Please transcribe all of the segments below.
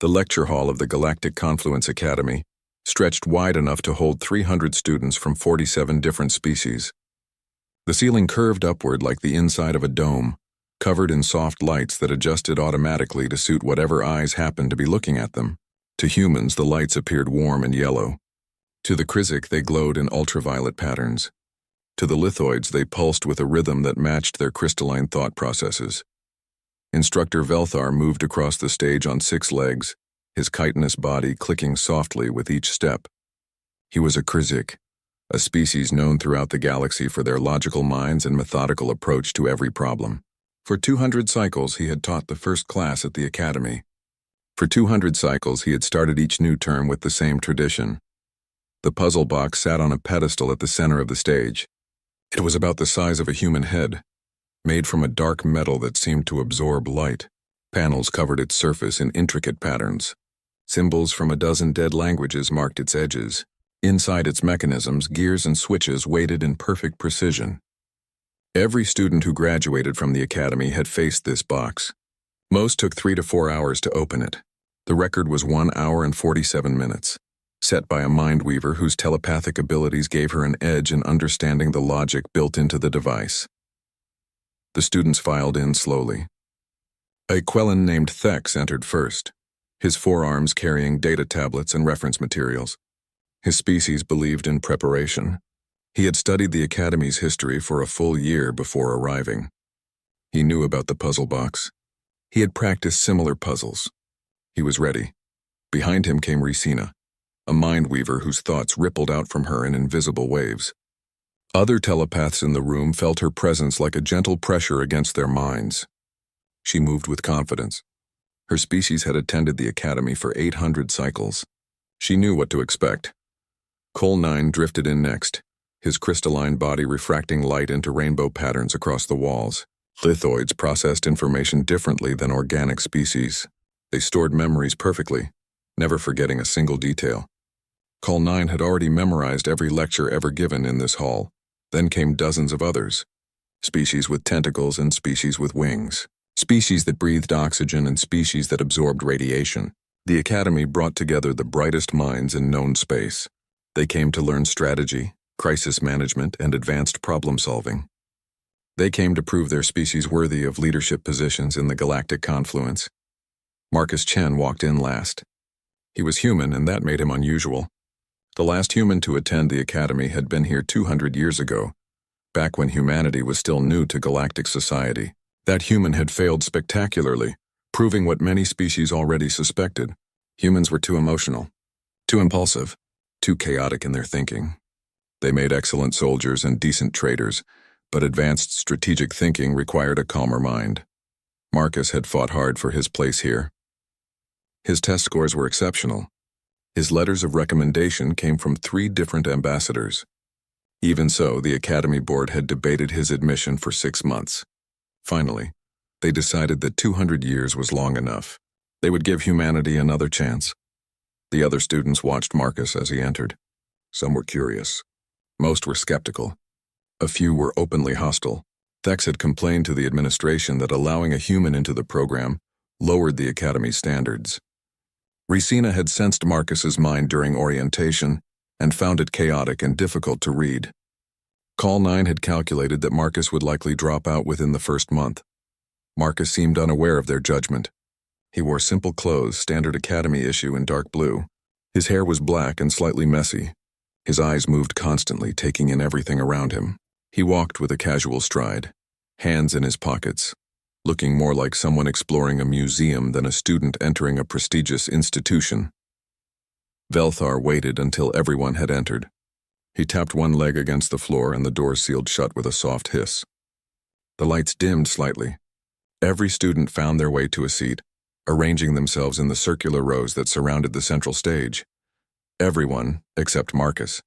The lecture hall of the Galactic Confluence Academy stretched wide enough to hold 300 students from 47 different species. The ceiling curved upward like the inside of a dome, covered in soft lights that adjusted automatically to suit whatever eyes happened to be looking at them. To humans, the lights appeared warm and yellow. To the Krizik, they glowed in ultraviolet patterns. To the lithoids, they pulsed with a rhythm that matched their crystalline thought processes. Instructor Velthar moved across the stage on 6 legs, his chitinous body clicking softly with each step. He was a Krizik, a species known throughout the galaxy for their logical minds and methodical approach to every problem. For 200 cycles, he had taught the first class at the academy. For 200 cycles, he had started each new term with the same tradition. The puzzle box sat on a pedestal at the center of the stage. It was about the size of a human head, made from a dark metal that seemed to absorb light. Panels covered its surface in intricate patterns. Symbols from a dozen dead languages marked its edges. Inside its mechanisms, gears and switches waited in perfect precision. Every student who graduated from the academy had faced this box. Most took 3 to 4 hours to open it. The record was 1 hour and 47 minutes, set by a mind weaver whose telepathic abilities gave her an edge in understanding the logic built into the device. The students filed in slowly. A Quellan named Thex entered first, his forearms carrying data tablets and reference materials. His species believed in preparation. He had studied the Academy's history for a full year before arriving. He knew about the puzzle box. He had practiced similar puzzles. He was ready. Behind him came Ricina, a mind weaver whose thoughts rippled out from her in invisible waves. Other telepaths in the room felt her presence like a gentle pressure against their minds. She moved with confidence. Her species had attended the Academy for 800 cycles. She knew what to expect. Col 9 drifted in next, his crystalline body refracting light into rainbow patterns across the walls. Lithoids processed information differently than organic species. They stored memories perfectly, never forgetting a single detail. Col 9 had already memorized every lecture ever given in this hall. Then came dozens of others. Species with tentacles and species with wings. Species that breathed oxygen and species that absorbed radiation. The Academy brought together the brightest minds in known space. They came to learn strategy, crisis management, and advanced problem solving. They came to prove their species worthy of leadership positions in the Galactic Confluence. Marcus Chen walked in last. He was human, and that made him unusual. The last human to attend the Academy had been here 200 years ago, back when humanity was still new to galactic society. That human had failed spectacularly, proving what many species already suspected. Humans were too emotional, too impulsive, too chaotic in their thinking. They made excellent soldiers and decent traders, but advanced strategic thinking required a calmer mind. Marcus had fought hard for his place here. His test scores were exceptional. His letters of recommendation came from 3 different ambassadors. Even so, the Academy Board had debated his admission for 6 months. Finally, they decided that 200 years was long enough. They would give humanity another chance. The other students watched Marcus as he entered. Some were curious. Most were skeptical. A few were openly hostile. Thex had complained to the administration that allowing a human into the program lowered the Academy's standards. Ricina had sensed Marcus's mind during orientation and found it chaotic and difficult to read. Col 9 had calculated that Marcus would likely drop out within the first month. Marcus seemed unaware of their judgment. He wore simple clothes, standard Academy issue in dark blue. His hair was black and slightly messy. His eyes moved constantly, taking in everything around him. He walked with a casual stride, hands in his pockets, looking more like someone exploring a museum than a student entering a prestigious institution. Velthar waited until everyone had entered. He tapped one leg against the floor and the door sealed shut with a soft hiss. The lights dimmed slightly. Every student found their way to a seat, arranging themselves in the circular rows that surrounded the central stage. Everyone except Marcus.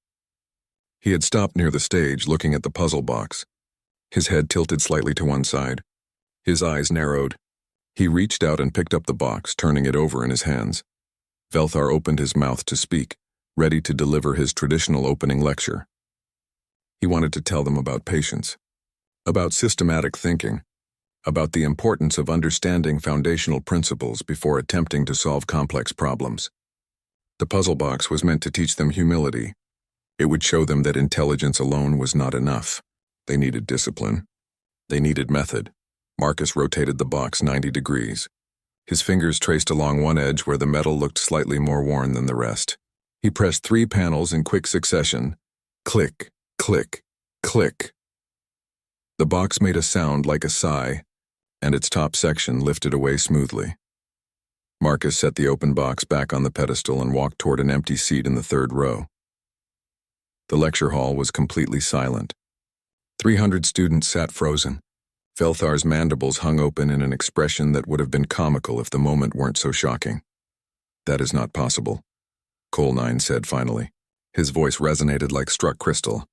He had stopped near the stage, looking at the puzzle box. His head tilted slightly to one side. His eyes narrowed. He reached out and picked up the box, turning it over in his hands. Velthar opened his mouth to speak, ready to deliver his traditional opening lecture. He wanted to tell them about patience, about systematic thinking, about the importance of understanding foundational principles before attempting to solve complex problems. The puzzle box was meant to teach them humility. It would show them that intelligence alone was not enough. They needed discipline. They needed method. Marcus rotated the box 90 degrees. His fingers traced along one edge where the metal looked slightly more worn than the rest. He pressed 3 panels in quick succession. Click, click, click. The box made a sound like a sigh, and its top section lifted away smoothly. Marcus set the open box back on the pedestal and walked toward an empty seat in the 3rd row. The lecture hall was completely silent. 300 students sat frozen. Velthar's mandibles hung open in an expression that would have been comical if the moment weren't so shocking. "That is not possible," Cole9 said finally. His voice resonated like struck crystal.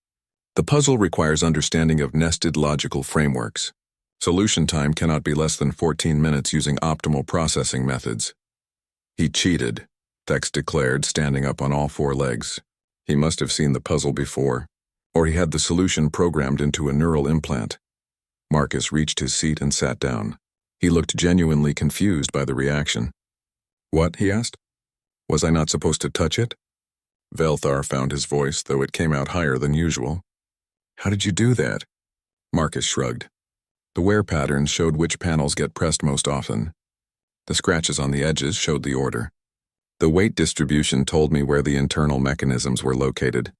"The puzzle requires understanding of nested logical frameworks. Solution time cannot be less than 14 minutes using optimal processing methods." "He cheated," Thex declared, standing up on all 4 legs. He must have seen the puzzle before, or he had the solution programmed into a neural implant. Marcus reached his seat and sat down. He looked genuinely confused by the reaction. "What?" he asked. "Was I not supposed to touch it?" Velthar found his voice, though it came out higher than usual. "How did you do that?" Marcus shrugged. The wear patterns showed which panels get pressed most often. The scratches on the edges showed the order. The weight distribution told me where the internal mechanisms were located.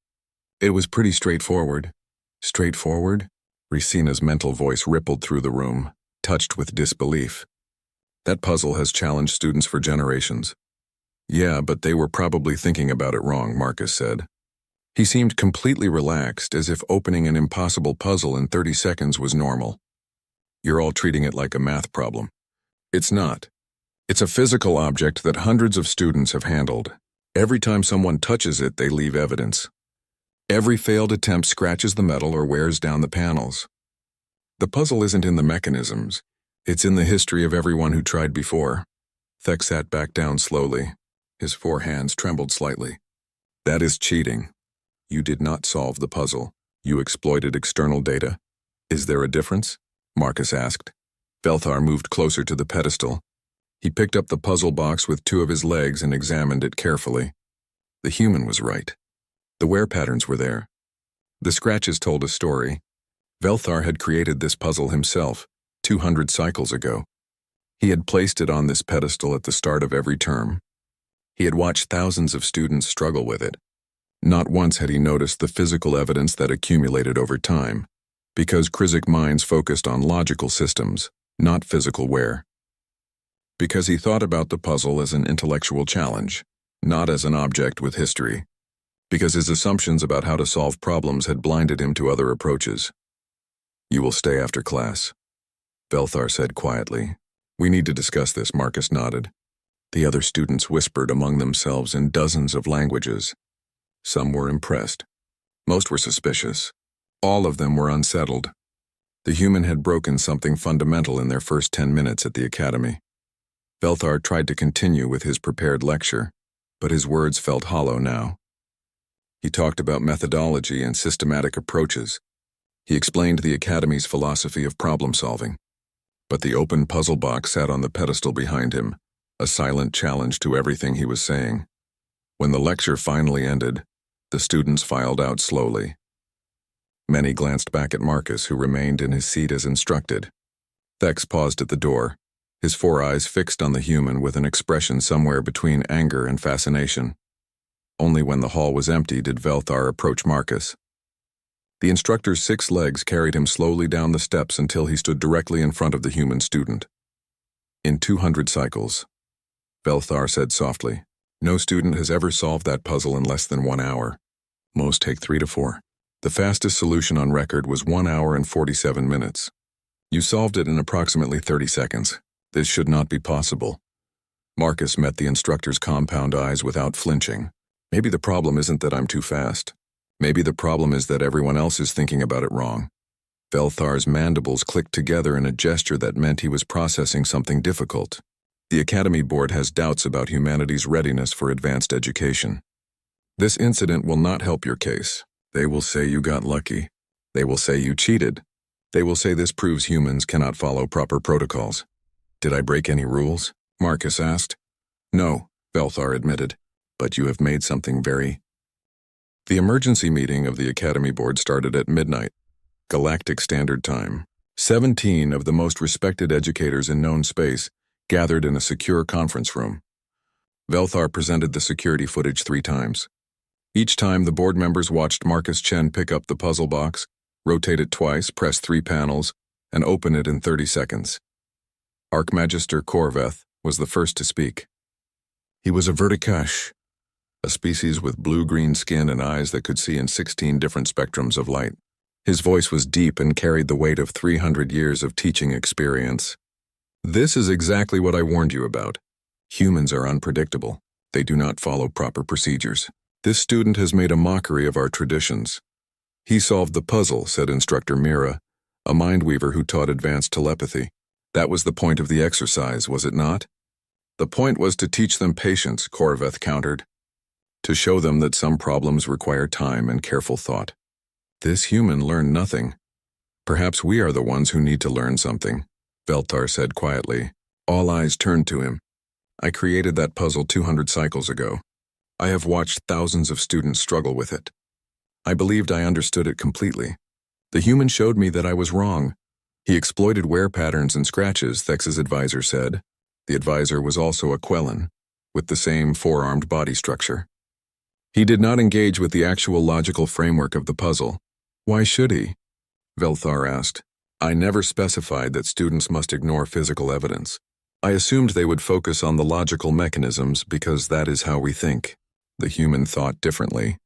It was pretty straightforward. Straightforward? Ricina's mental voice rippled through the room, touched with disbelief. "That puzzle has challenged students for generations." "Yeah, but they were probably thinking about it wrong," Marcus said. He seemed completely relaxed, as if opening an impossible puzzle in 30 seconds was normal. "You're all treating it like a math problem." "It's not. It's a physical object that hundreds of students have handled. Every time someone touches it, they leave evidence. Every failed attempt scratches the metal or wears down the panels. The puzzle isn't in the mechanisms. It's in the history of everyone who tried before." Thex sat back down slowly. His 4 hands trembled slightly. "That is cheating. You did not solve the puzzle. You exploited external data. Is there a difference?" Marcus asked. Velthar moved closer to the pedestal. He picked up the puzzle box with 2 of his legs and examined it carefully. The human was right. The wear patterns were there. The scratches told a story. Velthar had created this puzzle himself, 200 cycles ago. He had placed it on this pedestal at the start of every term. He had watched thousands of students struggle with it. Not once had he noticed the physical evidence that accumulated over time, because Krizik minds focused on logical systems, not physical wear. Because he thought about the puzzle as an intellectual challenge, not as an object with history. Because his assumptions about how to solve problems had blinded him to other approaches. "You will stay after class," Velthar said quietly. "We need to discuss this," Marcus nodded. The other students whispered among themselves in dozens of languages. Some were impressed. Most were suspicious. All of them were unsettled. The human had broken something fundamental in their first 10 minutes at the academy. Velthar tried to continue with his prepared lecture, but his words felt hollow now. He talked about methodology and systematic approaches. He explained the Academy's philosophy of problem-solving. But the open puzzle box sat on the pedestal behind him, a silent challenge to everything he was saying. When the lecture finally ended, the students filed out slowly. Many glanced back at Marcus, who remained in his seat as instructed. Thex paused at the door, his 4 eyes fixed on the human with an expression somewhere between anger and fascination. Only when the hall was empty did Velthar approach Marcus. The instructor's 6 legs carried him slowly down the steps until he stood directly in front of the human student. "In 200 cycles," Velthar said softly. "No student has ever solved that puzzle in less than 1 hour. Most take 3 to 4. The fastest solution on record was 1 hour and 47 minutes. You solved it in approximately 30 seconds. This should not be possible." Marcus met the instructor's compound eyes without flinching. "Maybe the problem isn't that I'm too fast. Maybe the problem is that everyone else is thinking about it wrong." Velthar's mandibles clicked together in a gesture that meant he was processing something difficult. The Academy Board has doubts about humanity's readiness for advanced education. This incident will not help your case. They will say you got lucky. They will say you cheated. They will say this proves humans cannot follow proper protocols. Did I break any rules? Marcus asked. No, Velthar admitted, but you have made something very... The emergency meeting of the Academy Board started at midnight, Galactic Standard Time. 17 of the most respected educators in known space gathered in a secure conference room. Velthar presented the security footage 3 times. Each time the board members watched Marcus Chen pick up the puzzle box, rotate it twice, press 3 panels, and open it in 30 seconds. Archmagister Korveth was the first to speak. He was a vertikash, a species with blue-green skin and eyes that could see in 16 different spectrums of light. His voice was deep and carried the weight of 300 years of teaching experience. This is exactly what I warned you about. Humans are unpredictable. They do not follow proper procedures. This student has made a mockery of our traditions. He solved the puzzle, said Instructor Mira, a mind-weaver who taught advanced telepathy. That was the point of the exercise, was it not? The point was to teach them patience, Korveth countered. To show them that some problems require time and careful thought. This human learned nothing. Perhaps we are the ones who need to learn something, Velthar said quietly. All eyes turned to him. I created that puzzle 200 cycles ago. I have watched thousands of students struggle with it. I believed I understood it completely. The human showed me that I was wrong. He exploited wear patterns and scratches, Thex's advisor said. The advisor was also a Quellan, with the same 4-armed body structure. He did not engage with the actual logical framework of the puzzle. Why should he? Velthar asked. I never specified that students must ignore physical evidence. I assumed they would focus on the logical mechanisms because that is how we think. The human thought differently.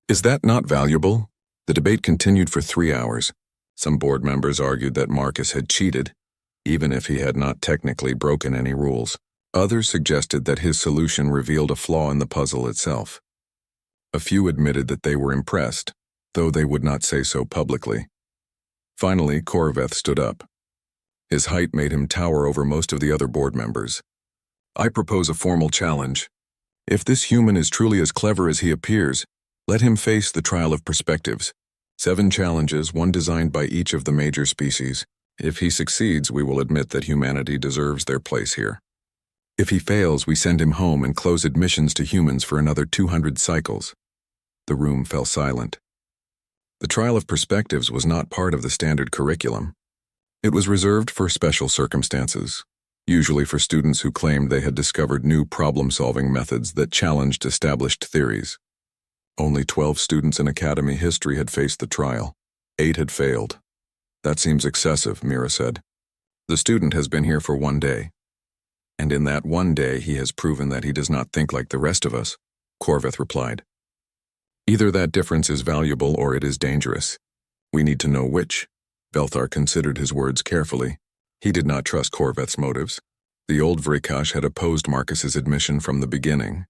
Is that not valuable? The debate continued for 3 hours. Some board members argued that Marcus had cheated, even if he had not technically broken any rules. Others suggested that his solution revealed a flaw in the puzzle itself. A few admitted that they were impressed, though they would not say so publicly. Finally, Korveth stood up. His height made him tower over most of the other board members. I propose a formal challenge. If this human is truly as clever as he appears, let him face the trial of perspectives. 7 challenges, 1 designed by each of the major species. If he succeeds, we will admit that humanity deserves their place here. If he fails, we send him home and close admissions to humans for another 200 cycles. The room fell silent. The trial of perspectives was not part of the standard curriculum. It was reserved for special circumstances, usually for students who claimed they had discovered new problem-solving methods that challenged established theories. Only 12 students in academy history had faced the trial. 8 had failed. That seems excessive, Mira said. The student has been here for 1 day. And in that 1 day he has proven that he does not think like the rest of us, Korveth replied. Either that difference is valuable or it is dangerous. We need to know which. Velthar considered his words carefully. He did not trust Korveth's motives. The old Vrikash had opposed Marcus's admission from the beginning.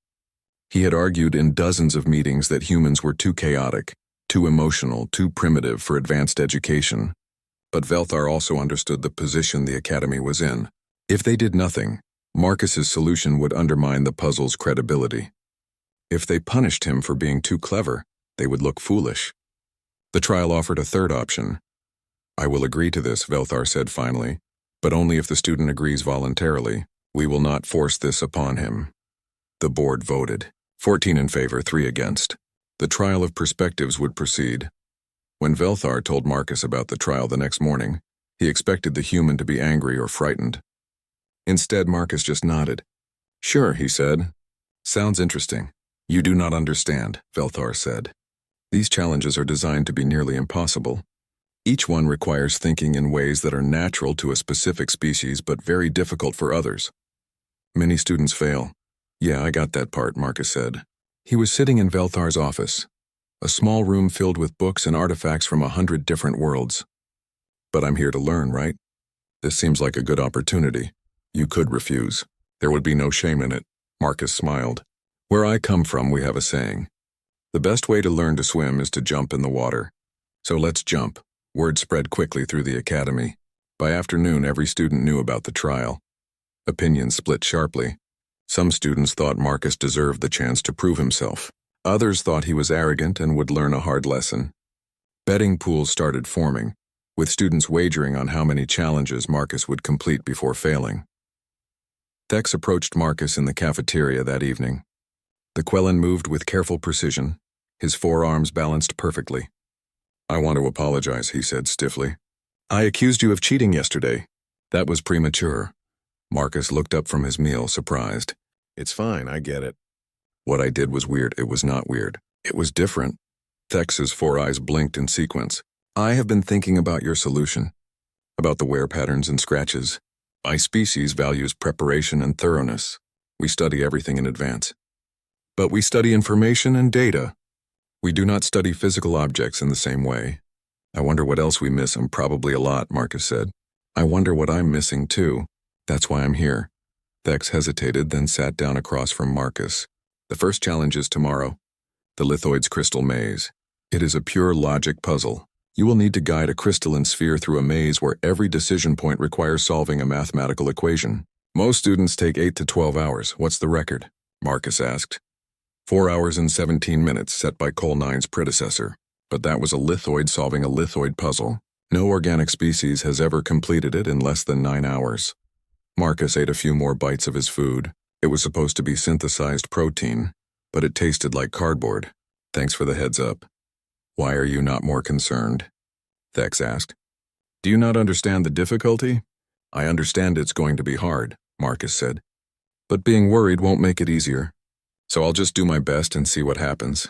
He had argued in dozens of meetings that humans were too chaotic, too emotional, too primitive for advanced education. But Velthar also understood the position the academy was in. If they did nothing, Marcus's solution would undermine the puzzle's credibility. If they punished him for being too clever, they would look foolish. The trial offered a third option. I will agree to this, Velthar said finally, but only if the student agrees voluntarily. We will not force this upon him. The board voted. 14 in favor, 3 against. The trial of perspectives would proceed. When Velthar told Marcus about the trial the next morning, he expected the human to be angry or frightened. Instead, Marcus just nodded. Sure, he said. Sounds interesting. You do not understand, Velthar said. These challenges are designed to be nearly impossible. Each one requires thinking in ways that are natural to a specific species but very difficult for others. Many students fail. Yeah, I got that part, Marcus said. He was sitting in Velthar's office, a small room filled with books and artifacts from 100 different worlds. But I'm here to learn, right? This seems like a good opportunity. You could refuse. There would be no shame in it. Marcus smiled. Where I come from, we have a saying. The best way to learn to swim is to jump in the water. So let's jump. Word spread quickly through the academy. By afternoon, every student knew about the trial. Opinions split sharply. Some students thought Marcus deserved the chance to prove himself. Others thought he was arrogant and would learn a hard lesson. Betting pools started forming, with students wagering on how many challenges Marcus would complete before failing. Thex approached Marcus in the cafeteria that evening. The Quellan moved with careful precision, his forearms balanced perfectly. "I want to apologize," he said stiffly. "I accused you of cheating yesterday. That was premature." Marcus looked up from his meal, surprised. "It's fine, I get it." "What I did was weird." "It was not weird. It was different." Thex's four eyes blinked in sequence. "I have been thinking about your solution, about the wear patterns and scratches. My species values preparation and thoroughness. We study everything in advance. But we study information and data. We do not study physical objects in the same way. I wonder what else we miss, and probably a lot," Marcus said. "I wonder what I'm missing, too. That's why I'm here." Thex hesitated, then sat down across from Marcus. "The first challenge is tomorrow. The lithoid's crystal maze. It is a pure logic puzzle. You will need to guide a crystalline sphere through a maze where every decision point requires solving a mathematical equation. Most students take 8 to 12 hours. What's the record?" Marcus asked. 4 hours and 17 minutes, set by Col9's predecessor. But that was a lithoid solving a lithoid puzzle. No organic species has ever completed it in less than 9 hours. Marcus ate a few more bites of his food. It was supposed to be synthesized protein, but it tasted like cardboard. "Thanks for the heads up." "Why are you not more concerned?" Thex asked. "Do you not understand the difficulty?" "I understand it's going to be hard," Marcus said. "But being worried won't make it easier. So I'll just do my best and see what happens."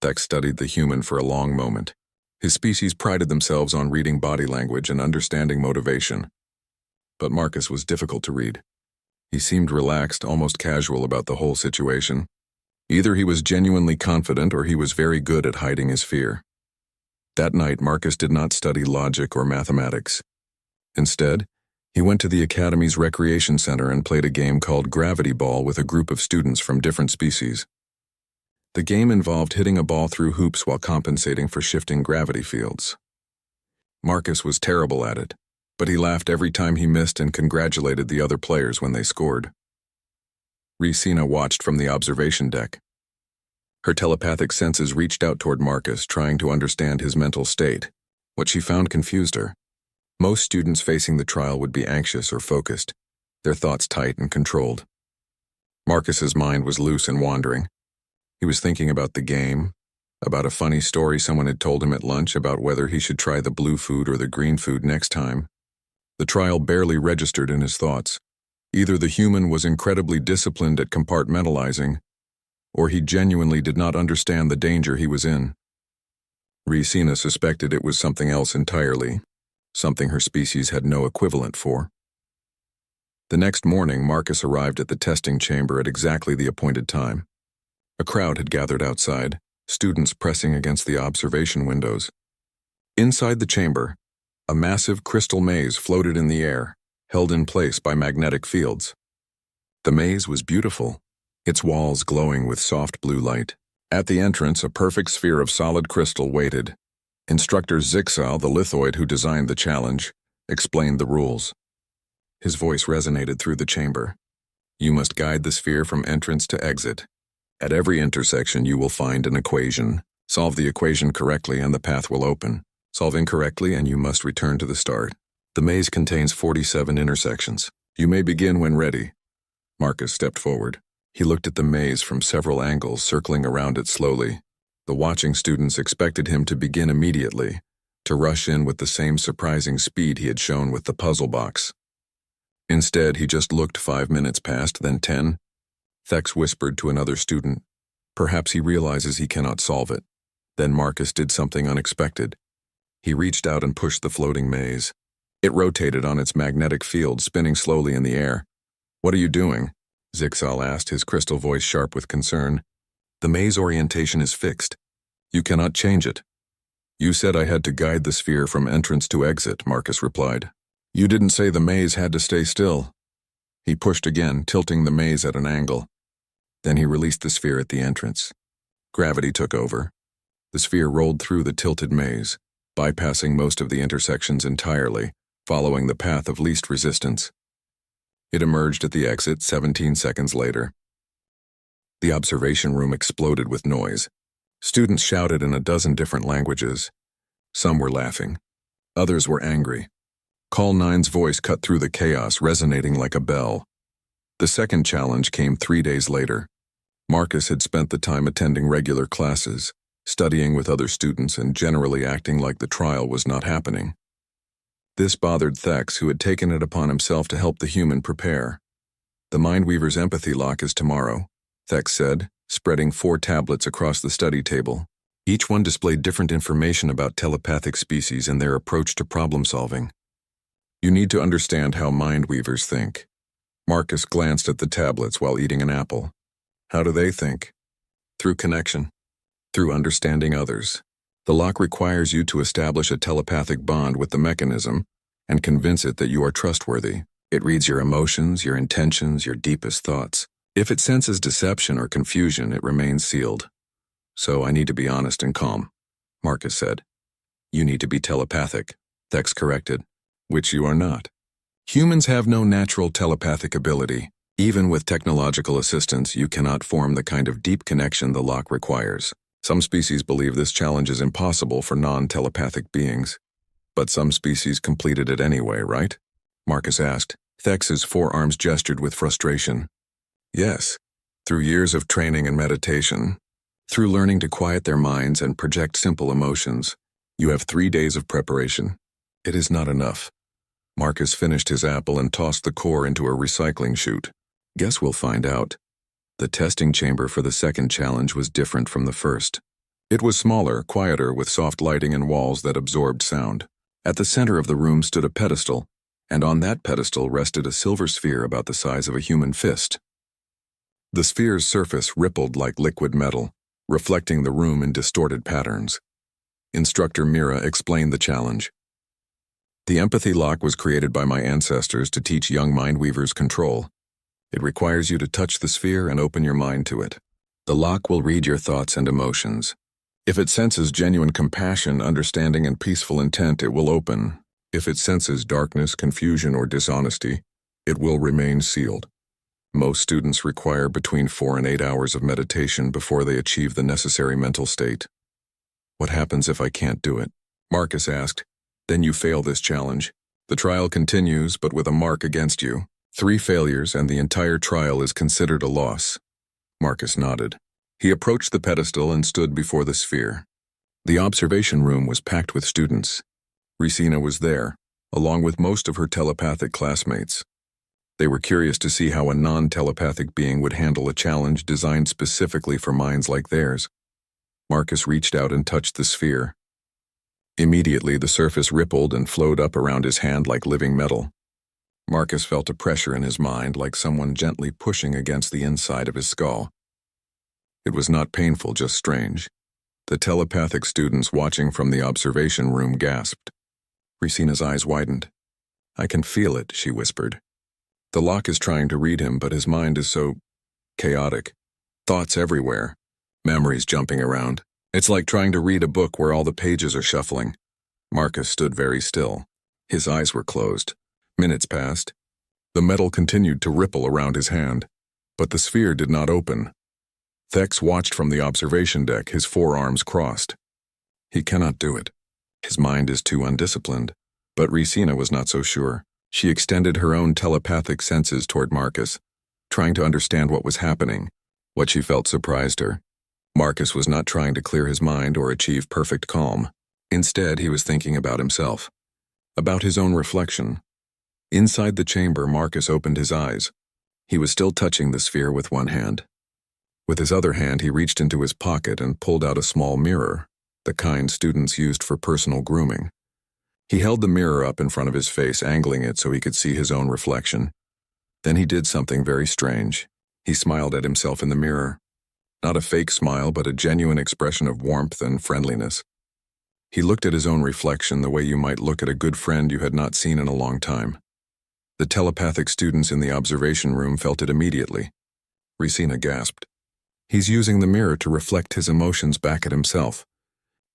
Thex studied the human for a long moment. His species prided themselves on reading body language and understanding motivation. But Marcus was difficult to read. He seemed relaxed, almost casual about the whole situation. Either he was genuinely confident or he was very good at hiding his fear. That night, Marcus did not study logic or mathematics. Instead, he went to the Academy's recreation center and played a game called Gravity Ball with a group of students from different species. The game involved hitting a ball through hoops while compensating for shifting gravity fields. Marcus was terrible at it, but he laughed every time he missed and congratulated the other players when they scored. Ricina watched from the observation deck. Her telepathic senses reached out toward Marcus, trying to understand his mental state. What she found confused her. Most students facing the trial would be anxious or focused, their thoughts tight and controlled. Marcus's mind was loose and wandering. He was thinking about the game, about a funny story someone had told him at lunch about whether he should try the blue food or the green food next time. The trial barely registered in his thoughts. Either the human was incredibly disciplined at compartmentalizing, or he genuinely did not understand the danger he was in. Ricina suspected it was something else entirely, something her species had no equivalent for. The next morning, Marcus arrived at the testing chamber at exactly the appointed time. A crowd had gathered outside, students pressing against the observation windows. Inside the chamber, a massive crystal maze floated in the air, held in place by magnetic fields. The maze was beautiful, its walls glowing with soft blue light. At the entrance, a perfect sphere of solid crystal waited. Instructor Zixal, the lithoid who designed the challenge, explained the rules. His voice resonated through the chamber. "You must guide the sphere from entrance to exit. At every intersection, you will find an equation. Solve the equation correctly and the path will open. Solve incorrectly and you must return to the start. The maze contains 47 intersections. You may begin when ready." Marcus stepped forward. He looked at the maze from several angles, circling around it slowly. The watching students expected him to begin immediately, to rush in with the same surprising speed he had shown with the puzzle box. Instead, he just looked. 5 minutes passed, then 10. Thex whispered to another student, "Perhaps he realizes he cannot solve it." Then Marcus did something unexpected. He reached out and pushed the floating maze. It rotated on its magnetic field, spinning slowly in the air. "What are you doing?" Zixal asked, his crystal voice sharp with concern. "The maze orientation is fixed. You cannot change it." "You said I had to guide the sphere from entrance to exit," Marcus replied. "You didn't say the maze had to stay still." He pushed again, tilting the maze at an angle. Then he released the sphere at the entrance. Gravity took over. The sphere rolled through the tilted maze, bypassing most of the intersections entirely, following the path of least resistance. It emerged at the exit 17 seconds later. The observation room exploded with noise. Students shouted in a dozen different languages. Some were laughing. Others were angry. Call 9's voice cut through the chaos, resonating like a bell. The second challenge came 3 days later. Marcus had spent the time attending regular classes, studying with other students, and generally acting like the trial was not happening. This bothered Thex, who had taken it upon himself to help the human prepare. "The Mindweaver's empathy lock is tomorrow," Thex said, spreading 4 tablets across the study table. Each one displayed different information about telepathic species and their approach to problem-solving. "You need to understand how Mindweavers think." Marcus glanced at the tablets while eating an apple. "How do they think?" "Through connection. Through understanding others. The lock requires you to establish a telepathic bond with the mechanism and convince it that you are trustworthy. It reads your emotions, your intentions, your deepest thoughts. If it senses deception or confusion, it remains sealed. So I need to be honest and calm," Marcus said. "You need to be telepathic," Thex corrected, "which you are not. Humans have no natural telepathic ability. Even with technological assistance, you cannot form the kind of deep connection the lock requires. Some species believe this challenge is impossible for non-telepathic beings. But some species completed it anyway, right?" Marcus asked. Thex's forearms gestured with frustration. "Yes, through years of training and meditation, through learning to quiet their minds and project simple emotions, you have 3 days of preparation. It is not enough." Marcus finished his apple and tossed the core into a recycling chute. "Guess we'll find out." The testing chamber for the second challenge was different from the first. It was smaller, quieter, with soft lighting and walls that absorbed sound. At the center of the room stood a pedestal, and on that pedestal rested a silver sphere about the size of a human fist. The sphere's surface rippled like liquid metal, reflecting the room in distorted patterns. Instructor Mira explained the challenge. "The empathy lock was created by my ancestors to teach young Mindweavers control. It requires you to touch the sphere and open your mind to it. The lock will read your thoughts and emotions. If it senses genuine compassion, understanding, and peaceful intent, it will open. If it senses darkness, confusion, or dishonesty, it will remain sealed. Most students require between 4 and 8 hours of meditation before they achieve the necessary mental state." "What happens if I can't do it?" Marcus asked. "Then you fail this challenge. The trial continues, but with a mark against you. 3 failures and the entire trial is considered a loss." Marcus nodded. He approached the pedestal and stood before the sphere. The observation room was packed with students. Ricina was there, along with most of her telepathic classmates. They were curious to see how a non-telepathic being would handle a challenge designed specifically for minds like theirs. Marcus reached out and touched the sphere. Immediately, the surface rippled and flowed up around his hand like living metal. Marcus felt a pressure in his mind, like someone gently pushing against the inside of his skull. It was not painful, just strange. The telepathic students watching from the observation room gasped. Ricina's eyes widened. "I can feel it," she whispered. "The lock is trying to read him, but his mind is so chaotic. Thoughts everywhere, memories jumping around. It's like trying to read a book where all the pages are shuffling." Marcus stood very still. His eyes were closed. Minutes passed. The metal continued to ripple around his hand, but the sphere did not open. Thex watched from the observation deck, his forearms crossed. He cannot do it. His mind is too undisciplined. But Ricina was not so sure. She extended her own telepathic senses toward Marcus, trying to understand what was happening. What she felt surprised her. Marcus was not trying to clear his mind or achieve perfect calm. Instead, he was thinking about himself, about his own reflection. Inside the chamber, Marcus opened his eyes. He was still touching the sphere with one hand. With his other hand, he reached into his pocket and pulled out a small mirror, the kind students used for personal grooming. He held the mirror up in front of his face, angling it so he could see his own reflection. Then he did something very strange. He smiled at himself in the mirror. Not a fake smile, but a genuine expression of warmth and friendliness. He looked at his own reflection the way you might look at a good friend you had not seen in a long time. The telepathic students in the observation room felt it immediately. Ricina gasped. He's using the mirror to reflect his emotions back at himself.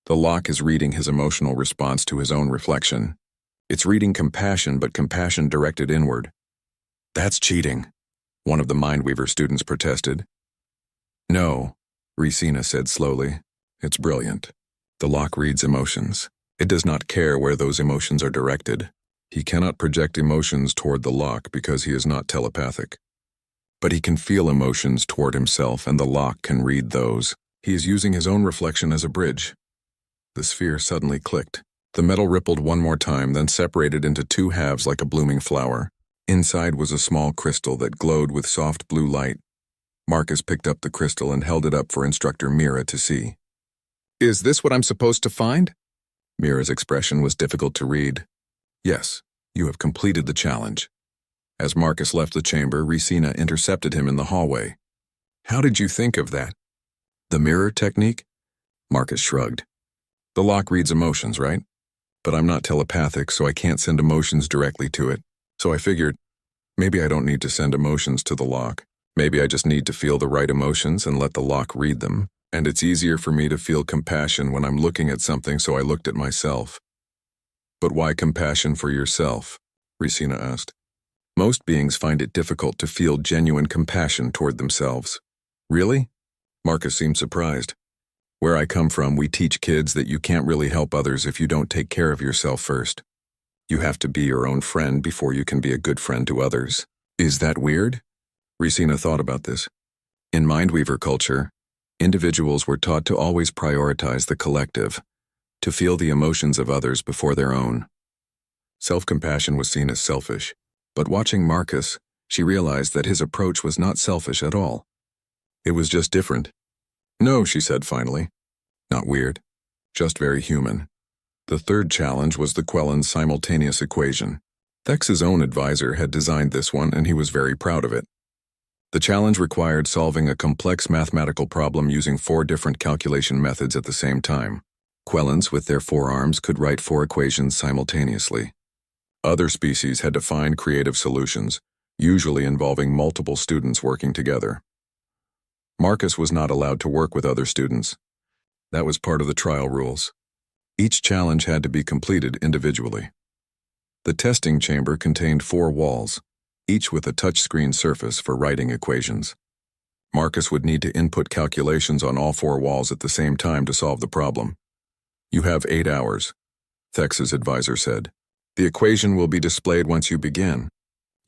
The lock is reading his emotional response to his own reflection. It's reading compassion, but compassion directed inward. "That's cheating," one of the Mindweaver students protested. "No," Ricina said slowly. "It's brilliant. The lock reads emotions. It does not care where those emotions are directed. He cannot project emotions toward the lock because he is not telepathic. But he can feel emotions toward himself, and the lock can read those. He is using his own reflection as a bridge. The sphere suddenly clicked. The metal rippled one more time, then separated into two halves like a blooming flower. Inside was a small crystal that glowed with soft blue light. Marcus picked up the crystal and held it up for Instructor Mira to see. "Is this what I'm supposed to find?" Mira's expression was difficult to read. "Yes, you have completed the challenge." As Marcus left the chamber, Ricina intercepted him in the hallway. "How did you think of that?" "The mirror technique?" Marcus shrugged. "The lock reads emotions, right? But I'm not telepathic, so I can't send emotions directly to it. So I figured, maybe I don't need to send emotions to the lock. Maybe I just need to feel the right emotions and let the lock read them. And it's easier for me to feel compassion when I'm looking at something, so I looked at myself." "But why compassion for yourself?" Ricina asked. "Most beings find it difficult to feel genuine compassion toward themselves." "Really?" Marcus seemed surprised. "Where I come from, we teach kids that you can't really help others if you don't take care of yourself first. You have to be your own friend before you can be a good friend to others." "Is that weird?" Ricina thought about this. In Mindweaver culture, individuals were taught to always prioritize the collective, to feel the emotions of others before their own. Self-compassion was seen as selfish, but watching Marcus, she realized that his approach was not selfish at all. It was just different. "No," she said finally. "Not weird. Just very human." The third challenge was the Quellen's simultaneous equation. Thex's own advisor had designed this one, and he was very proud of it. The challenge required solving a complex mathematical problem using 4 different calculation methods at the same time. Quellens, with their 4 arms, could write 4 equations simultaneously. Other species had to find creative solutions, usually involving multiple students working together. Marcus was not allowed to work with other students. That was part of the trial rules. Each challenge had to be completed individually. The testing chamber contained 4 walls, each with a touchscreen surface for writing equations. Marcus would need to input calculations on all 4 walls at the same time to solve the problem. "You have 8 hours, Thex's advisor said. "The equation will be displayed once you begin.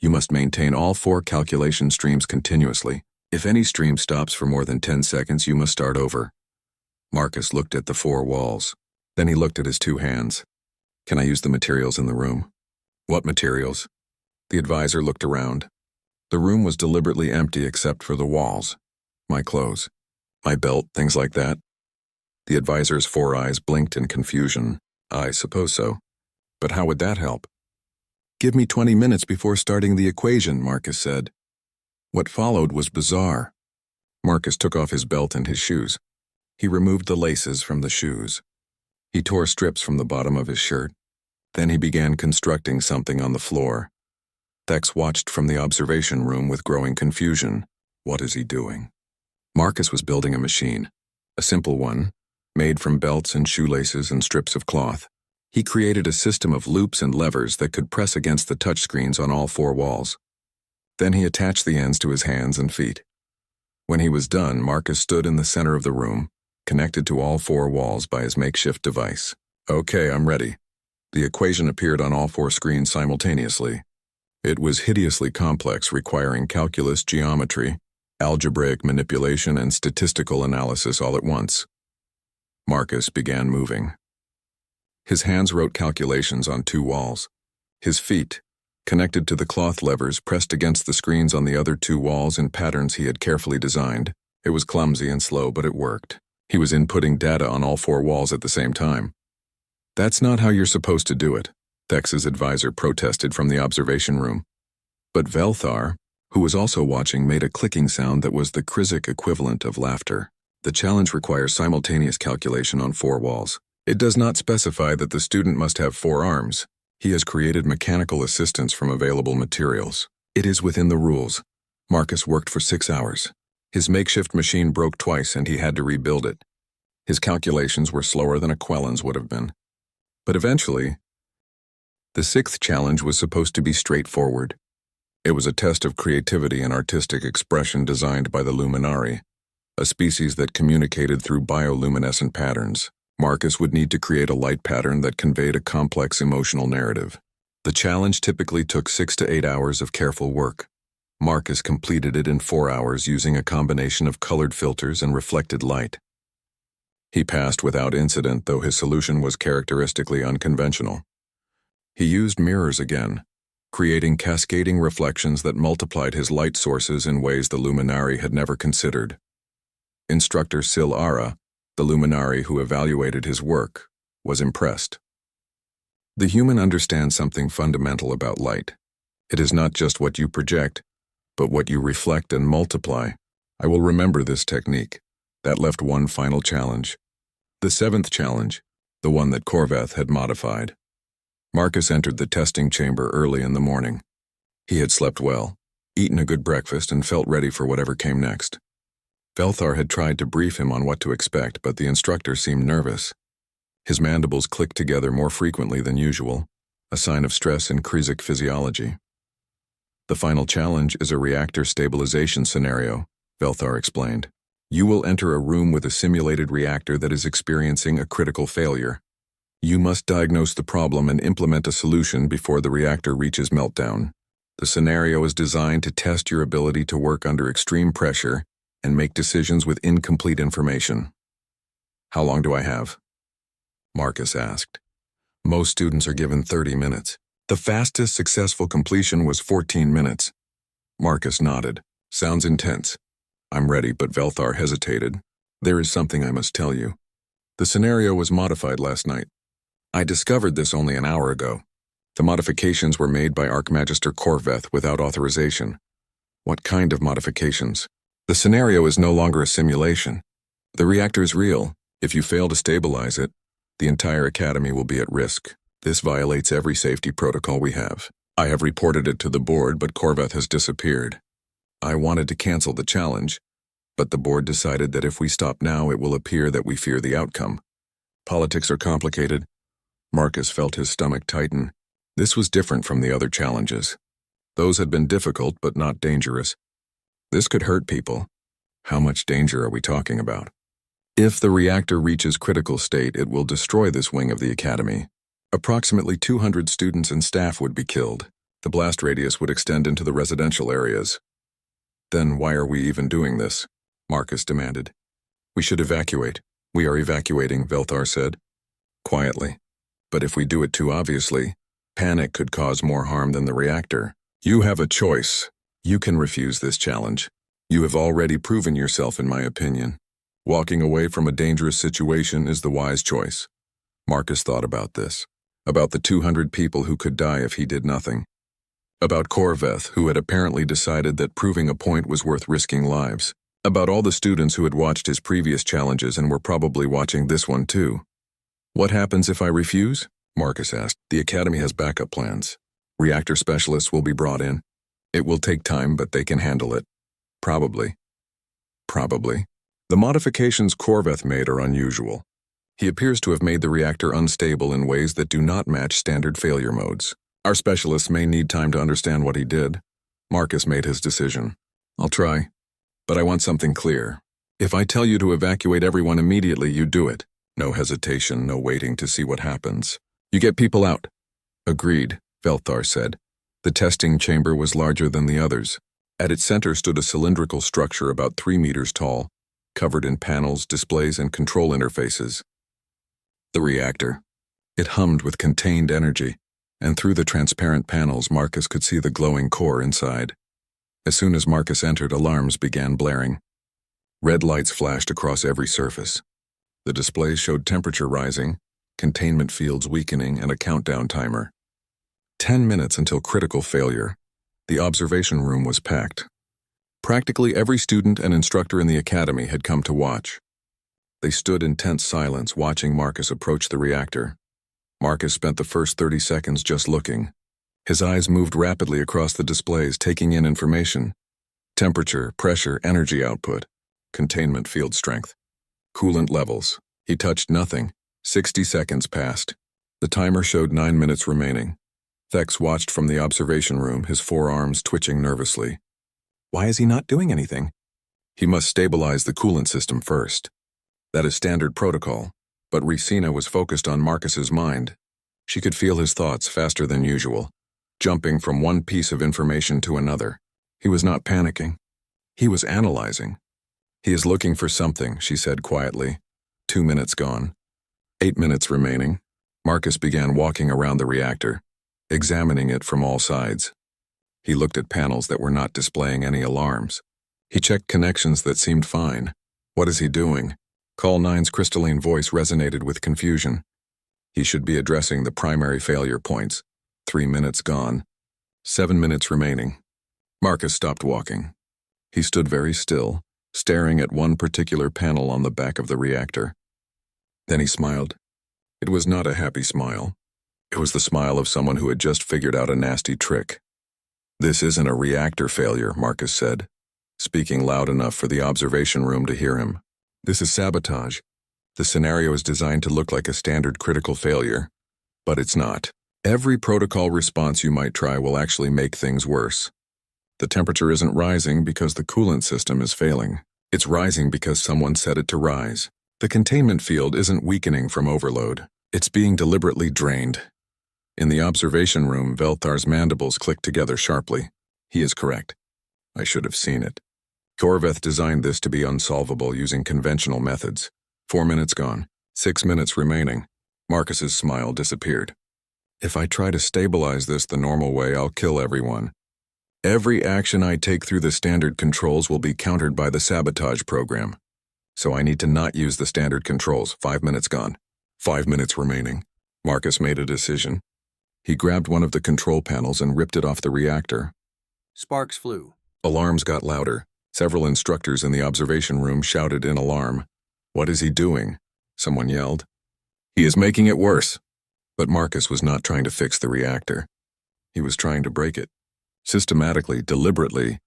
You must maintain all 4 calculation streams continuously. If any stream stops for more than 10 seconds, you must start over." Marcus looked at the 4 walls. Then he looked at his 2 hands. "Can I use the materials in the room?" "What materials?" The advisor looked around. The room was deliberately empty except for the walls. "My clothes. My belt, things like that." The advisor's 4 eyes blinked in confusion. "I suppose so. But how would that help?" "Give me 20 minutes before starting the equation," Marcus said. What followed was bizarre. Marcus took off his belt and his shoes. He removed the laces from the shoes. He tore strips from the bottom of his shirt. Then he began constructing something on the floor. Thex watched from the observation room with growing confusion. What is he doing? Marcus was building a machine, a simple one, made from belts and shoelaces and strips of cloth. He created a system of loops and levers that could press against the touchscreens on all 4 walls. Then he attached the ends to his hands and feet. When he was done, Marcus stood in the center of the room, connected to all 4 walls by his makeshift device. "Okay, I'm ready." The equation appeared on all 4 screens simultaneously. It was hideously complex, requiring calculus, geometry, algebraic manipulation, and statistical analysis all at once. Marcus began moving. His hands wrote calculations on 2 walls. His feet, connected to the cloth levers, pressed against the screens on the other 2 walls in patterns he had carefully designed. It was clumsy and slow, but it worked. He was inputting data on all 4 walls at the same time. "That's not how you're supposed to do it," Thex's advisor protested from the observation room. But Velthar, who was also watching, made a clicking sound that was the Krizik equivalent of laughter. "The challenge requires simultaneous calculation on 4 walls. It does not specify that the student must have 4 arms. He has created mechanical assistance from available materials. It is within the rules." Marcus worked for 6 hours. His makeshift machine broke twice and he had to rebuild it. His calculations were slower than a Quellen's would have been. But eventually, the 6th challenge was supposed to be straightforward. It was a test of creativity and artistic expression designed by the Luminari, a species that communicated through bioluminescent patterns. Marcus would need to create a light pattern that conveyed a complex emotional narrative. The challenge typically took 6 to 8 hours of careful work. Marcus completed it in 4 hours using a combination of colored filters and reflected light. He passed without incident, though his solution was characteristically unconventional. He used mirrors again, creating cascading reflections that multiplied his light sources in ways the Luminari had never considered. Instructor Sil Ara, the Luminari who evaluated his work, was impressed. The human understands something fundamental about light. It is not just what you project, but what you reflect and multiply. I will remember this technique. That left one final challenge. The 7th challenge, the one that Corveth had modified. Marcus entered the testing chamber early in the morning. He had slept well, eaten a good breakfast, and felt ready for whatever came next. Velthar had tried to brief him on what to expect, but the instructor seemed nervous. His mandibles clicked together more frequently than usual, a sign of stress in Krisic physiology. The final challenge is a reactor stabilization scenario, Velthar explained. You will enter a room with a simulated reactor that is experiencing a critical failure. You must diagnose the problem and implement a solution before the reactor reaches meltdown. The scenario is designed to test your ability to work under extreme pressure and make decisions with incomplete information. How long do I have? Marcus asked. Most students are given 30 minutes. The fastest successful completion was 14 minutes. Marcus nodded. Sounds intense. I'm ready, but Velthar hesitated. There is something I must tell you. The scenario was modified last night. I discovered this only an hour ago. The modifications were made by Archmagister Corveth without authorization. What kind of modifications? The scenario is no longer a simulation. The reactor is real. If you fail to stabilize it, the entire academy will be at risk. This violates every safety protocol we have. I have reported it to the board, but Corveth has disappeared. I wanted to cancel the challenge, but the board decided that if we stop now, it will appear that we fear the outcome. Politics are complicated. Marcus felt his stomach tighten. This was different from the other challenges. Those had been difficult, but not dangerous. This could hurt people. How much danger are we talking about? If the reactor reaches critical state, it will destroy this wing of the academy. Approximately 200 students and staff would be killed. The blast radius would extend into the residential areas. Then why are we even doing this? Marcus demanded. We should evacuate. We are evacuating, Velthar said. Quietly. But if we do it too obviously, panic could cause more harm than the reactor. You have a choice. You can refuse this challenge. You have already proven yourself, in my opinion. Walking away from a dangerous situation is the wise choice. Marcus thought about this. About the 200 people who could die if he did nothing. About Corveth, who had apparently decided that proving a point was worth risking lives. About all the students who had watched his previous challenges and were probably watching this one too. What happens if I refuse? Marcus asked. The academy has backup plans. Reactor specialists will be brought in. It will take time, but they can handle it. Probably. The modifications Corveth made are unusual. He appears to have made the reactor unstable in ways that do not match standard failure modes. Our specialists may need time to understand what he did. Marcus made his decision. I'll try. But I want something clear. If I tell you to evacuate everyone immediately, you do it. No hesitation, no waiting to see what happens. You get people out. Agreed, Velthar said. The testing chamber was larger than the others. At its center stood a cylindrical structure about 3 meters tall, covered in panels, displays, and control interfaces. The reactor. It hummed with contained energy, and through the transparent panels, Marcus could see the glowing core inside. As soon as Marcus entered, alarms began blaring. Red lights flashed across every surface. The displays showed temperature rising, containment fields weakening, and a countdown timer. 10 minutes until critical failure. The observation room was packed. Practically every student and instructor in the academy had come to watch. They stood in tense silence, watching Marcus approach the reactor. Marcus spent the first 30 seconds just looking. His eyes moved rapidly across the displays, taking in information. Temperature, pressure, energy output, containment field strength, coolant levels. He touched nothing. 60 seconds passed. The timer showed 9 minutes remaining. Thex watched from the observation room, his forearms twitching nervously. Why is he not doing anything? He must stabilize the coolant system first. That is standard protocol. But Ricina was focused on Marcus's mind. She could feel his thoughts faster than usual, jumping from one piece of information to another. He was not panicking. He was analyzing. He is looking for something, she said quietly. 2 minutes gone. 8 minutes remaining. Marcus began walking around the reactor, examining it from all sides. He looked at panels that were not displaying any alarms. He checked connections that seemed fine. What is he doing? Call 9's crystalline voice resonated with confusion. He should be addressing the primary failure points. 3 minutes gone. 7 minutes remaining. Marcus stopped walking. He stood very still, staring at one particular panel on the back of the reactor. Then he smiled. It was not a happy smile. It was the smile of someone who had just figured out a nasty trick. This isn't a reactor failure, Marcus said, speaking loud enough for the observation room to hear him. This is sabotage. The scenario is designed to look like a standard critical failure, but it's not. Every protocol response you might try will actually make things worse. The temperature isn't rising because the coolant system is failing. It's rising because someone set it to rise. The containment field isn't weakening from overload. It's being deliberately drained. In the observation room, Velthar's mandibles clicked together sharply. He is correct. I should have seen it. Korveth designed this to be unsolvable using conventional methods. 4 minutes gone. 6 minutes remaining. Marcus's smile disappeared. If I try to stabilize this the normal way, I'll kill everyone. Every action I take through the standard controls will be countered by the sabotage program. So I need to not use the standard controls. 5 minutes gone. 5 minutes remaining. Marcus made a decision. He grabbed one of the control panels and ripped it off the reactor. Sparks flew. Alarms got louder. Several instructors in the observation room shouted in alarm. What is he doing? Someone yelled. He is making it worse. But Marcus was not trying to fix the reactor. He was trying to break it. Systematically, deliberately,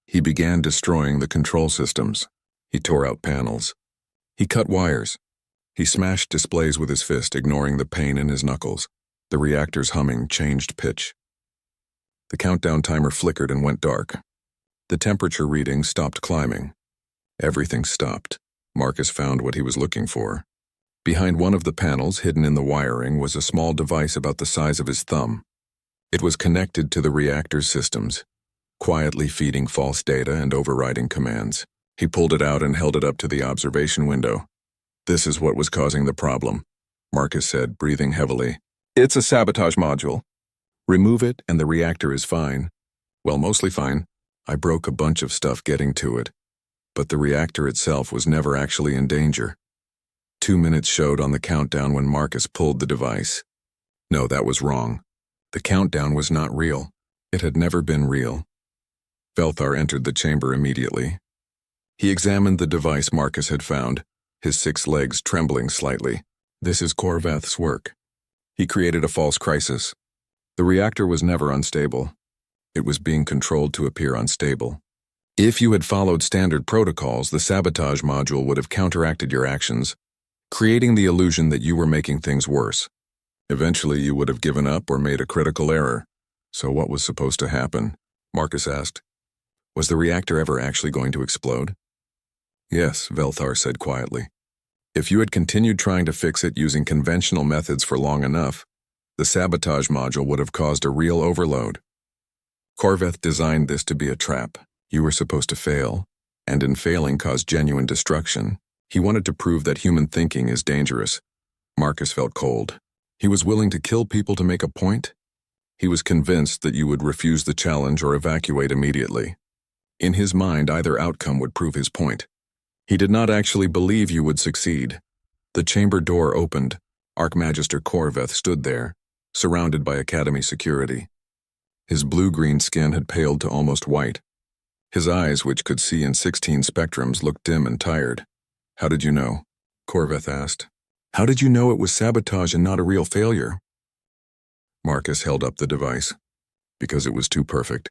he began destroying the control systems. He tore out panels. He cut wires. He smashed displays with his fist, ignoring the pain in his knuckles. The reactor's humming changed pitch. The countdown timer flickered and went dark. The temperature reading stopped climbing. Everything stopped. Marcus found what he was looking for. Behind one of the panels, hidden in the wiring, was a small device about the size of his thumb. It was connected to the reactor's systems, quietly feeding false data and overriding commands. He pulled it out and held it up to the observation window. This is what was causing the problem, Marcus said, breathing heavily. It's a sabotage module. Remove it and the reactor is fine. Well, mostly fine. I broke a bunch of stuff getting to it. But the reactor itself was never actually in danger. 2 minutes showed on the countdown when Marcus pulled the device. No, that was wrong. The countdown was not real. It had never been real. Velthar entered the chamber immediately. He examined the device Marcus had found, his 6 legs trembling slightly. This is Korveth's work. He created a false crisis. The reactor was never unstable. It was being controlled to appear unstable. If you had followed standard protocols, the sabotage module would have counteracted your actions, creating the illusion that you were making things worse. Eventually, you would have given up or made a critical error. So what was supposed to happen? Marcus asked. Was the reactor ever actually going to explode? Yes, Velthar said quietly. If you had continued trying to fix it using conventional methods for long enough, the sabotage module would have caused a real overload. Korveth designed this to be a trap. You were supposed to fail, and in failing cause genuine destruction. He wanted to prove that human thinking is dangerous. Marcus felt cold. He was willing to kill people to make a point. He was convinced that you would refuse the challenge or evacuate immediately. In his mind, either outcome would prove his point. He did not actually believe you would succeed. The chamber door opened. Archmagister Korveth stood there, surrounded by Academy security. His blue-green skin had paled to almost white. His eyes, which could see in 16 spectrums, looked dim and tired. How did you know? Korveth asked. How did you know it was sabotage and not a real failure? Marcus held up the device. Because it was too perfect.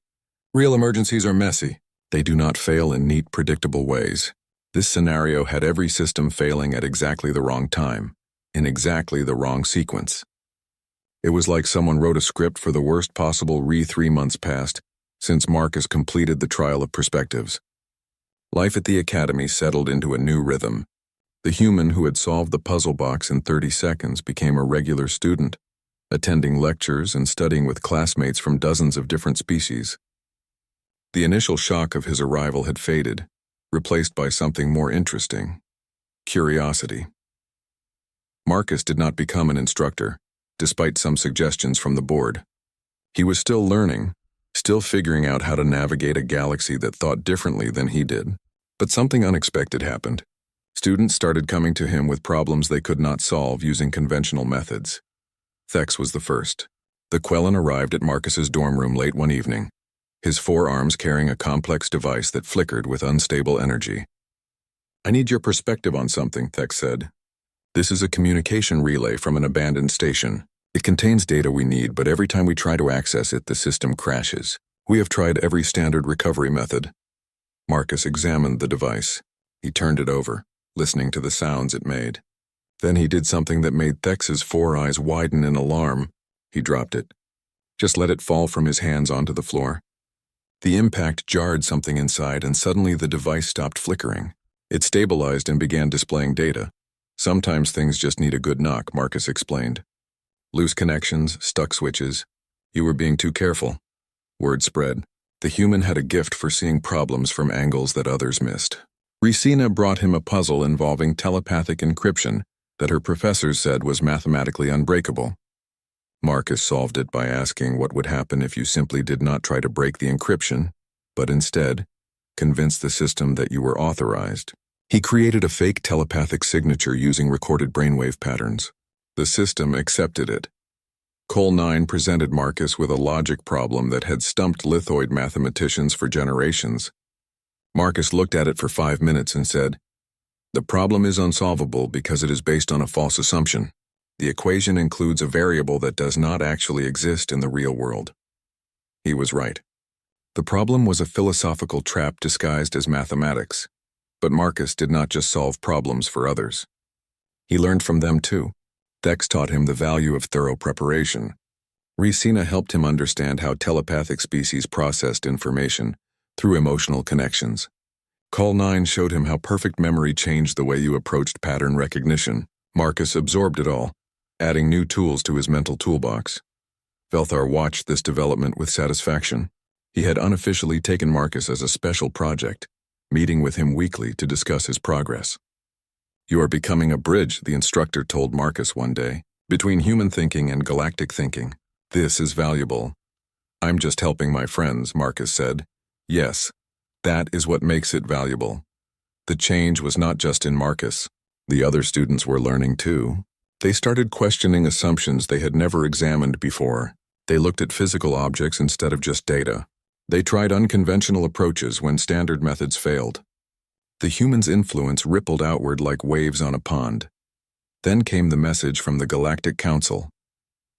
Real emergencies are messy. They do not fail in neat, predictable ways. This scenario had every system failing at exactly the wrong time, in exactly the wrong sequence. It was like someone wrote a script for the worst possible 3 months passed since Marcus completed the trial of perspectives. Life at the Academy settled into a new rhythm. The human who had solved the puzzle box in 30 seconds became a regular student, attending lectures and studying with classmates from dozens of different species. The initial shock of his arrival had faded, replaced by something more interesting: curiosity. Marcus did not become an instructor, despite some suggestions from the board. He was still learning, still figuring out how to navigate a galaxy that thought differently than he did. But something unexpected happened. Students started coming to him with problems they could not solve using conventional methods. Thex was the first. The Quellan arrived at Marcus's dorm room late one evening, his forearms carrying a complex device that flickered with unstable energy. "I need your perspective on something," Thex said. "This is a communication relay from an abandoned station. It contains data we need, but every time we try to access it, the system crashes. We have tried every standard recovery method." Marcus examined the device. He turned it over, listening to the sounds it made. Then he did something that made Thex's four eyes widen in alarm. He dropped it. Just let it fall from his hands onto the floor. The impact jarred something inside, and suddenly the device stopped flickering. It stabilized and began displaying data. "Sometimes things just need a good knock," Marcus explained. "Loose connections, stuck switches. You were being too careful." Word spread. The human had a gift for seeing problems from angles that others missed. Ricina brought him a puzzle involving telepathic encryption that her professors said was mathematically unbreakable. Marcus solved it by asking what would happen if you simply did not try to break the encryption, but instead convinced the system that you were authorized. He created a fake telepathic signature using recorded brainwave patterns. The system accepted it. Col 9 presented Marcus with a logic problem that had stumped lithoid mathematicians for generations. Marcus looked at it for 5 minutes and said, "The problem is unsolvable because it is based on a false assumption. The equation includes a variable that does not actually exist in the real world." He was right. The problem was a philosophical trap disguised as mathematics. But Marcus did not just solve problems for others. He learned from them too. Thex taught him the value of thorough preparation. Ricina helped him understand how telepathic species processed information through emotional connections. Col 9 showed him how perfect memory changed the way you approached pattern recognition. Marcus absorbed it all, adding new tools to his mental toolbox. Velthar watched this development with satisfaction. He had unofficially taken Marcus as a special project, meeting with him weekly to discuss his progress. "You are becoming a bridge," the instructor told Marcus one day, "between human thinking and galactic thinking. This is valuable." "I'm just helping my friends," Marcus said. Yes, that is what makes it valuable. The change was not just in Marcus. The other students were learning too. They started questioning assumptions they had never examined before. They looked at physical objects instead of just data. They tried unconventional approaches when standard methods failed. The human's influence rippled outward like waves on a pond. Then came the message from the Galactic Council.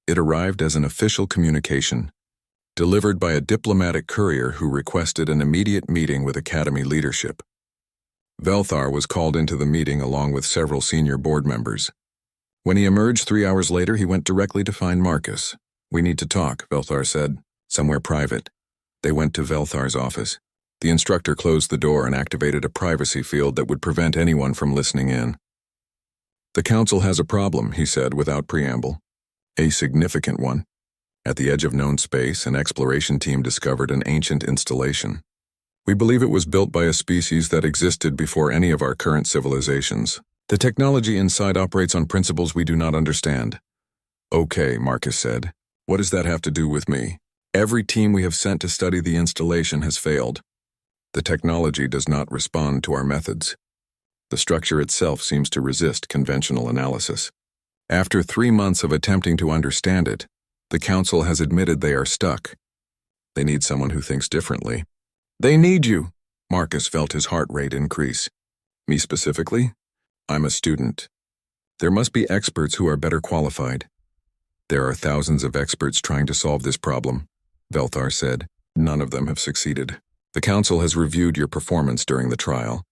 It arrived as an official communication, delivered by a diplomatic courier who requested an immediate meeting with Academy leadership. Velthar was called into the meeting along with several senior board members. When he emerged 3 hours later, he went directly to find Marcus. "We need to talk," Velthar said. "Somewhere private." They went to Velthar's office. The instructor closed the door and activated a privacy field that would prevent anyone from listening in. "The council has a problem," he said without preamble. "A significant one. At the edge of known space, an exploration team discovered an ancient installation. We believe it was built by a species that existed before any of our current civilizations. The technology inside operates on principles we do not understand." "Okay," Marcus said. "What does that have to do with me? Every team we have sent to study the installation has failed. The technology does not respond to our methods. The structure itself seems to resist conventional analysis. After 3 months of attempting to understand it, the council has admitted they are stuck. They need someone who thinks differently." "They need you." Marcus felt his heart rate increase. "Me specifically? I'm a student. There must be experts who are better qualified." "There are thousands of experts trying to solve this problem," Velthar said. "None of them have succeeded. The council has reviewed your performance during the trial.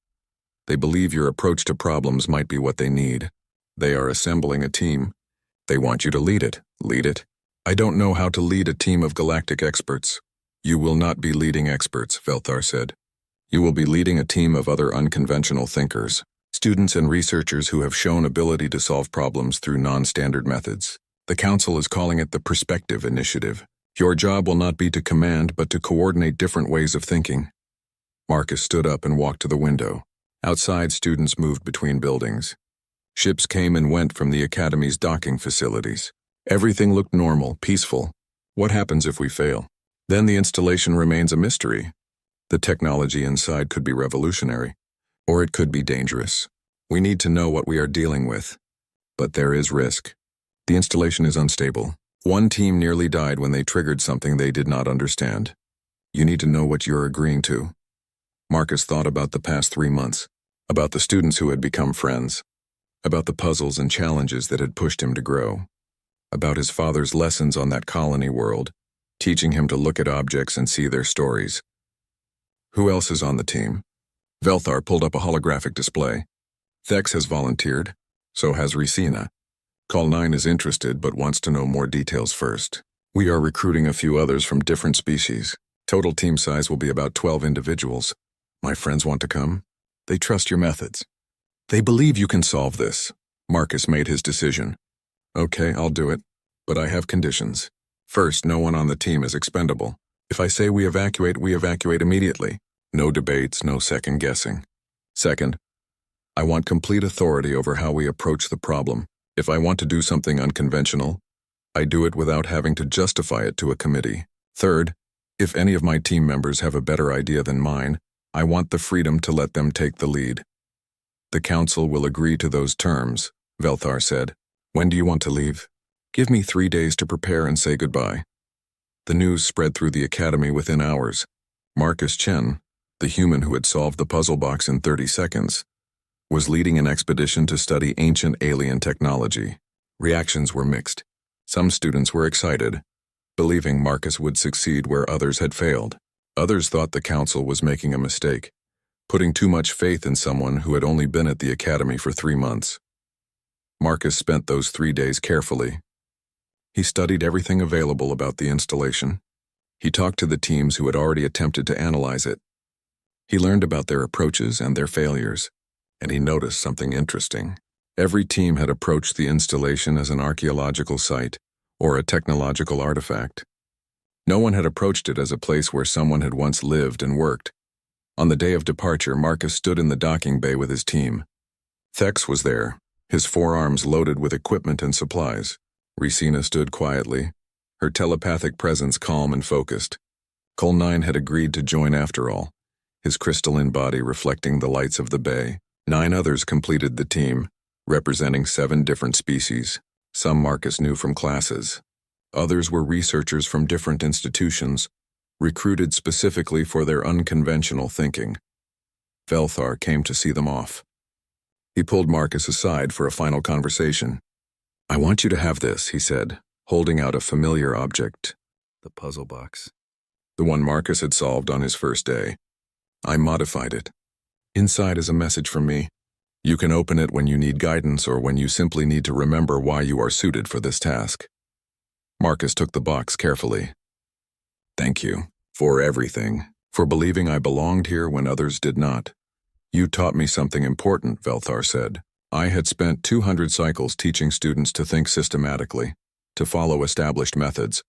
They believe your approach to problems might be what they need. They are assembling a team. They want you to lead it." "Lead it? I don't know how to lead a team of galactic experts." "You will not be leading experts," Velthar said. "You will be leading a team of other unconventional thinkers. students and researchers who have shown ability to solve problems through non-standard methods. The council is calling it the Perspective Initiative. Your job will not be to command, but to coordinate different ways of thinking. Marcus stood up and walked to the window. Outside, students moved between buildings. Ships came and went from the academy's docking facilities. Everything looked normal, peaceful. What happens if we fail? Then the installation remains a mystery. The technology inside could be revolutionary, or it could be dangerous. We need to know what we are dealing with. But there is risk. The installation is unstable. One team nearly died when they triggered something they did not understand. You need to know what you're agreeing to. Marcus thought about the past 3 months, about the students who had become friends, about the puzzles and challenges that had pushed him to grow, about his father's lessons on that colony world, teaching him to look at objects and see their stories. Who else is on the team? Velthar pulled up a holographic display. Thex has volunteered, so has Ricina. Call 9 is interested but wants to know more details first. We are recruiting a few others from different species. Total team size will be about 12 individuals. My friends want to come. They trust your methods. They believe you can solve this. Marcus made his decision. Okay, I'll do it, but I have conditions. First, no one on the team is expendable. If I say we evacuate immediately. No debates, no second guessing. Second, I want complete authority over how we approach the problem. If I want to do something unconventional, I do it without having to justify it to a committee. Third, if any of my team members have a better idea than mine, I want the freedom to let them take the lead. The council will agree to those terms, Velthar said. When do you want to leave? Give me 3 days to prepare and say goodbye. The news spread through the academy within hours. Marcus Chen, the human who had solved the puzzle box in 30 seconds, was leading an expedition to study ancient alien technology. Reactions were mixed. Some students were excited, believing Marcus would succeed where others had failed. Others thought the council was making a mistake, putting too much faith in someone who had only been at the academy for 3 months. Marcus spent those 3 days carefully. He studied everything available about the installation. He talked to the teams who had already attempted to analyze it. He learned about their approaches and their failures, and he noticed something interesting. Every team had approached the installation as an archaeological site or a technological artifact. No one had approached it as a place where someone had once lived and worked. On the day of departure, Marcus stood in the docking bay with his team. Thex was there, his forearms loaded with equipment and supplies. Ricina stood quietly, her telepathic presence calm and focused. Col 9 had agreed to join after all, his crystalline body reflecting the lights of the bay. 9 others completed the team, representing 7 different species. Some Marcus knew from classes. Others were researchers from different institutions, recruited specifically for their unconventional thinking. Velthar came to see them off. He pulled Marcus aside for a final conversation. I want you to have this, he said, holding out a familiar object. The puzzle box. The one Marcus had solved on his first day. I modified it. Inside is a message from me. You can open it when you need guidance or when you simply need to remember why you are suited for this task. Marcus took the box carefully. Thank you for everything, for believing I belonged here when others did not. You taught me something important, Velthar said. I had spent 200 cycles teaching students to think systematically, to follow established methods,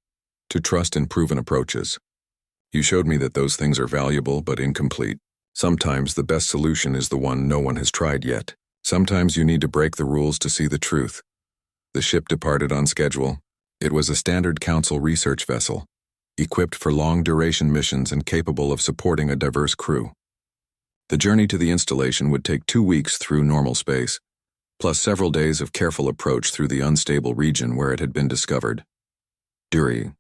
to trust in proven approaches. You showed me that those things are valuable but incomplete. Sometimes the best solution is the one no one has tried yet. Sometimes you need to break the rules to see the truth. The ship departed on schedule. It was a standard council research vessel, equipped for long-duration missions and capable of supporting a diverse crew. The journey to the installation would take 2 weeks through normal space, plus several days of careful approach through the unstable region where it had been discovered. Dury,